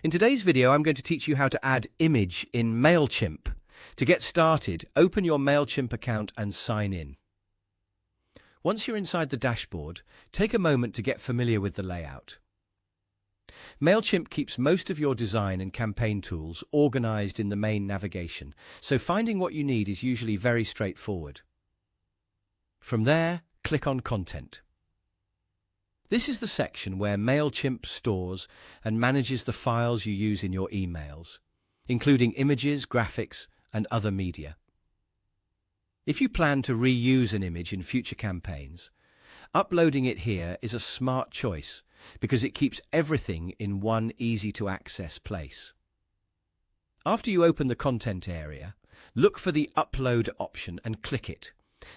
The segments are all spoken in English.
In today's video, I'm going to teach you how to add image in MailChimp. To get started, open your MailChimp account and sign in. Once you're inside the dashboard, take a moment to get familiar with the layout. MailChimp keeps most of your design and campaign tools organized in the main navigation, so finding what you need is usually very straightforward. From there, click on Content. This is the section where MailChimp stores and manages the files you use in your emails, including images, graphics, and other media. If you plan to reuse an image in future campaigns, uploading it here is a smart choice because it keeps everything in one easy-to-access place. After you open the content area, look for the Upload option and click it.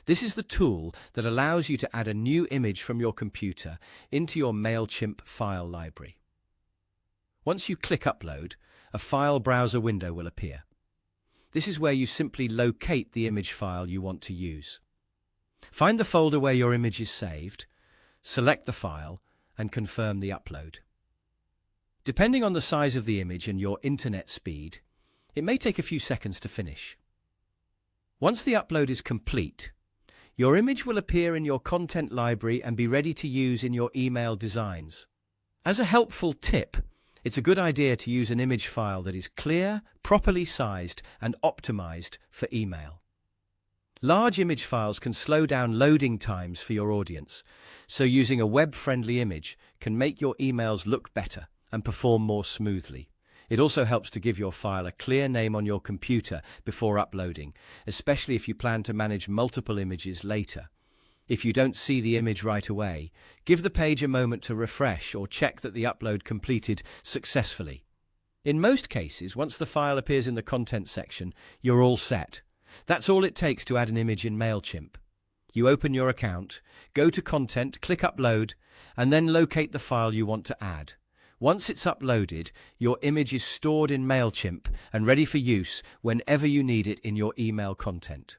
This is the tool that allows you to add a new image from your computer into your MailChimp file library. Once you click Upload, a file browser window will appear. This is where you simply locate the image file you want to use. Find the folder where your image is saved, select the file, and confirm the upload. Depending on the size of the image and your internet speed, it may take a few seconds to finish. Once the upload is complete, your image will appear in your content library and be ready to use in your email designs. As a helpful tip, it's a good idea to use an image file that is clear, properly sized, and optimized for email. Large image files can slow down loading times for your audience, so using a web-friendly image can make your emails look better and perform more smoothly. It also helps to give your file a clear name on your computer before uploading, especially if you plan to manage multiple images later. If you don't see the image right away, give the page a moment to refresh or check that the upload completed successfully. In most cases, once the file appears in the content section, you're all set. That's all it takes to add an image in MailChimp. You open your account, go to Content, click Upload, and then locate the file you want to add. Once it's uploaded, your image is stored in MailChimp and ready for use whenever you need it in your email content.